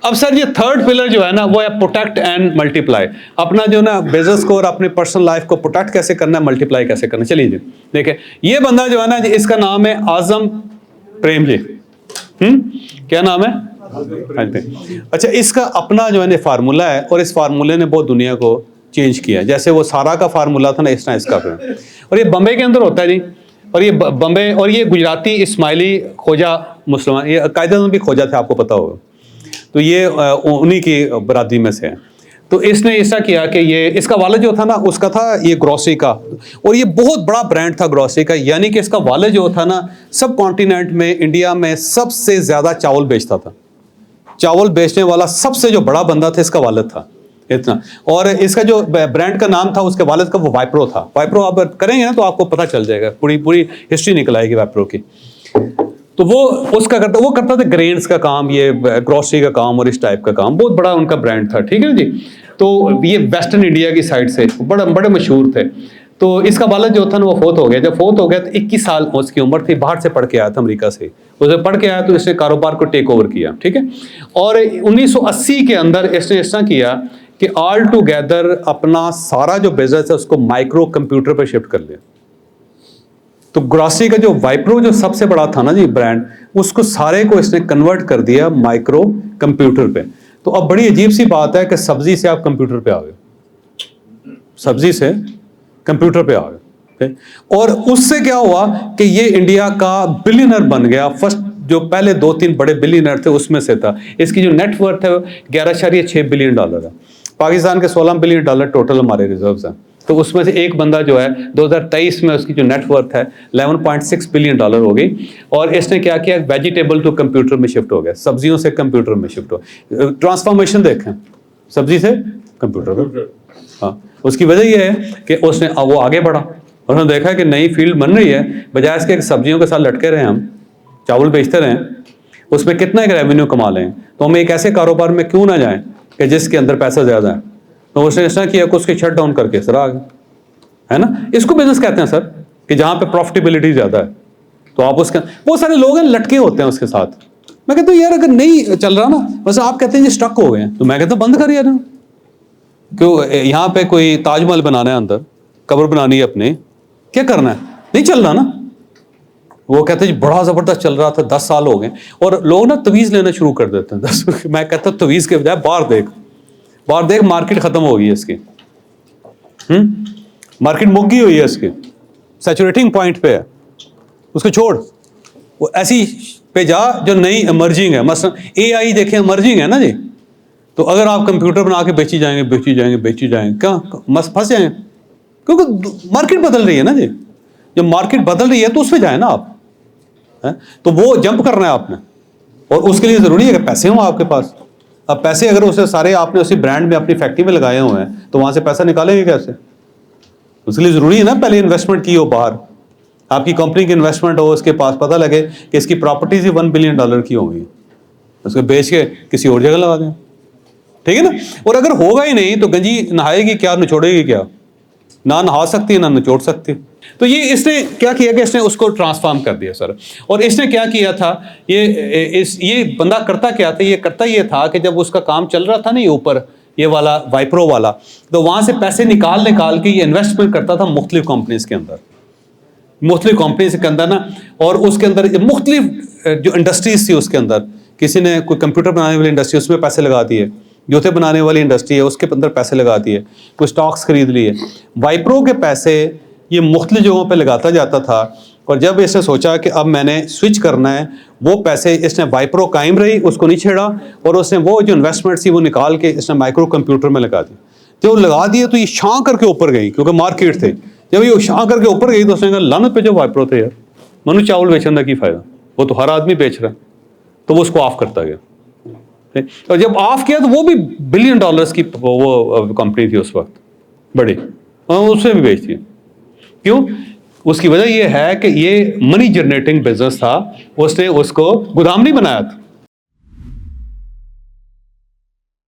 अब सर ये third pillar जो है ना वो है प्रोटेक्ट एंड मल्टीप्लाई। अपना जो ना बिजनेस को और अपनी पर्सनल लाइफ को प्रोटेक्ट कैसे करना है, मल्टीप्लाई कैसे करना। चलिए जी देखिए, ये बंदा जो है ना जी, इसका नाम है आजम प्रेम जी। क्या नाम है? अच्छा, इसका अपना जो है ना फार्मूला है, और इस फार्मूले ने बहुत दुनिया को चेंज किया। जैसे वो सारा का फार्मूला था ना, इस तरह इसका। और ये बम्बई के अंदर होता है जी, और ये बम्बई, और ये गुजराती इस्माइली खोजा मुसलमान, ये कायदा भी खोजा थे, आपको पता होगा। तो ये उन्हीं की बरादरी में से है। तो इसने ऐसा किया कि ये इसका वालिद जो था ना, उसका था ये ग्रोसरी का, और ये बहुत बड़ा ब्रांड था ग्रोसरी का। यानी कि इसका वालिद जो था ना, सब कॉन्टिनेंट में, इंडिया में सबसे ज़्यादा चावल बेचता था। चावल बेचने वाला सबसे जो बड़ा बंदा था, इसका वालिद था इतना। और इसका जो ब्रांड का नाम था उसके वालिद का, वो वाइप्रो था। वाइप्रो आप करेंगे ना तो आपको पता चल जाएगा, पूरी हिस्ट्री निकल आएगी वाइप्रो की। तो वो करता था ग्रेन्स का काम, ये ग्रोसरी का काम और इस टाइप का काम। बहुत बड़ा उनका ब्रांड था, ठीक है जी। तो ये वेस्टर्न इंडिया की साइड से बड़े मशहूर थे। तो इसका वालिद जो था ना, वो फोत हो गया। जब फोत हो गया तो 21 साल उसकी उम्र थी। बाहर से पढ़ के आया था, अमेरिका से। उसे पढ़ के आया तो इसने कारोबार को टेक ओवर किया, ठीक है। और 1980 के अंदर इसने ऐसा किया कि ऑल टुगेदर अपना सारा जो बिजनेस है उसको माइक्रो कंप्यूटर पर शिफ्ट कर लिया। तो ग्रोसरी का जो वाइप्रो जो सबसे बड़ा था ना जी ब्रांड, उसको सारे को इसने कन्वर्ट कर दिया माइक्रो कंप्यूटर पे। तो अब बड़ी अजीब सी बात है कि सब्जी से आप कंप्यूटर पे आ गए, सब्जी से कंप्यूटर पे आ गए। और उससे क्या हुआ कि ये इंडिया का बिलियनर बन गया। फर्स्ट जो पहले 2-3 बड़े बिलियनर थे उसमें से था। इसकी जो नेटवर्थ है 11.6 बिलियन डॉलर है। पाकिस्तान के 16 बिलियन डॉलर टोटल हमारे रिजर्व्स हैं। तो उसमें से एक बंदा जो है 2023 में उसकी जो नेटवर्थ है 11.6 बिलियन डॉलर हो गई। और इसने क्या किया, वेजिटेबल टू कंप्यूटर में शिफ्ट हो गया, सब्जियों से कंप्यूटर में शिफ्ट हो। ट्रांसफॉर्मेशन देखें, सब्जी से कंप्यूटर में। हाँ, उसकी वजह यह है कि उसने वो आगे बढ़ा, उसने देखा कि नई फील्ड बन रही है। बजाय इसके सब्जियों के साथ लटके रहे, हम चावल बेचते रहें, उसमें कितना एक रेवेन्यू कमा लें, तो हम एक ऐसे कारोबार में क्यों ना जाएं कि जिसके अंदर पैसा ज़्यादा है। तो उसने ऐसा किया कि उसके शट डाउन करके सर आ गए, है ना। इसको बिजनेस कहते हैं सर, कि जहाँ पे प्रॉफिटेबिलिटी ज़्यादा है। तो आप उसका, बहुत सारे लोग हैं लटके होते हैं उसके साथ। मैं कहता हूँ यार अगर नहीं चल रहा ना, वैसे आप कहते हैं ये स्टक हो गए हैं, तो मैं कहता हूँ बंद कर यार। क्यों यहाँ पे कोई ताजमहल बनाना है, अंदर कब्र बनानी है अपने, क्या करना है, नहीं चल रहा ना। वो कहते हैं बड़ा ज़बरदस्त चल रहा था, 10 साल हो गए, और लोग ना तवीज़ लेना शुरू कर देते हैं 10। मैं कहता हूँ तवीज़ के बजाय बाहर देख, मार्केट खत्म हो गई है इसकी। मार्केट मुग्गी हुई है इसकी, सैचुरेटिंग पॉइंट पे है, उसको छोड़, वो ऐसी पे जा जो नई इमर्जिंग है। मसलन AI देखें, इमर्जिंग है ना जी। तो अगर आप कंप्यूटर बना के बेची जाएंगे, क्या मस्त फंस जाएंगे, क्योंकि मार्केट बदल रही है ना जी। जब मार्केट बदल रही है तो उस पर जाए ना आप, है? तो वो जंप करना है आपने, और उसके लिए ज़रूरी है कि पैसे हों आपके पास। अब पैसे अगर उसे सारे आपने उसी ब्रांड में अपनी फैक्ट्री में लगाए हुए हैं, तो वहाँ से पैसा निकालेंगे कैसे? उसके लिए ज़रूरी है ना पहले इन्वेस्टमेंट की हो, बाहर आपकी कंपनी की इन्वेस्टमेंट हो, उसके पास पता लगे कि इसकी प्रॉपर्टीज ही $1 बिलियन की होगी, उसको बेच के किसी और जगह लगा दें, ठीक है ना। और अगर होगा ही नहीं तो गंजी नहाएगी क्या, निचोड़ेगी क्या? ना नहा सकती है ना निचोड़ सकती। तो ये इसने क्या किया कि इसने उसको ट्रांसफॉर्म कर दिया सर। और इसने क्या किया था, ये बंदा करता क्या था, ये करता ये था कि जब उसका काम चल रहा था ना, ये ऊपर ये वाला वाइप्रो वाला, तो वहाँ से पैसे निकाल के ये इन्वेस्टमेंट करता था मुख्तलिफ कंपनीज के अंदर, मुख्तलिफ कंपनीज के अंदर ना। और उसके अंदर मुख्तलिफ जो इंडस्ट्रीज थी उसके अंदर, किसी ने कोई कंप्यूटर बनाने वाली इंडस्ट्री उसमें पैसे लगा दिए, जूते बनाने वाली इंडस्ट्री है उसके अंदर पैसे लगा दिए, कोई स्टॉक्स खरीद लिए। वाइप्रो के पैसे ये मुख्तलिफ जगहों पे लगाता जाता था। और जब इसने सोचा कि अब मैंने स्विच करना है, वो पैसे इसने वाइप्रो कायम रही, उसको नहीं छेड़ा, और उसने वो जो इन्वेस्टमेंट थी वो निकाल के इसने माइक्रो कंप्यूटर में लगा दी। जब लगा दिए तो ये शां करके ऊपर गई, क्योंकि मार्केट थे। जब ये शां करके ऊपर गई तो उसने कहा लानत पे जो वाइप्रो थे यार, मनु चावल बेचने की फ़ायदा, वो तो हर आदमी बेच रहा है। तो वो उसको ऑफ करता गया, और जब ऑफ किया तो वो भी $1 बिलियन की वो कंपनी थी उस वक्त बड़ी, और उससे भी बेचती है। क्यों? उसकी वजह ये है कि ये मनी जनरेटिंग बिजनेस था, उसने उसको गोदाम नहीं बनाया था।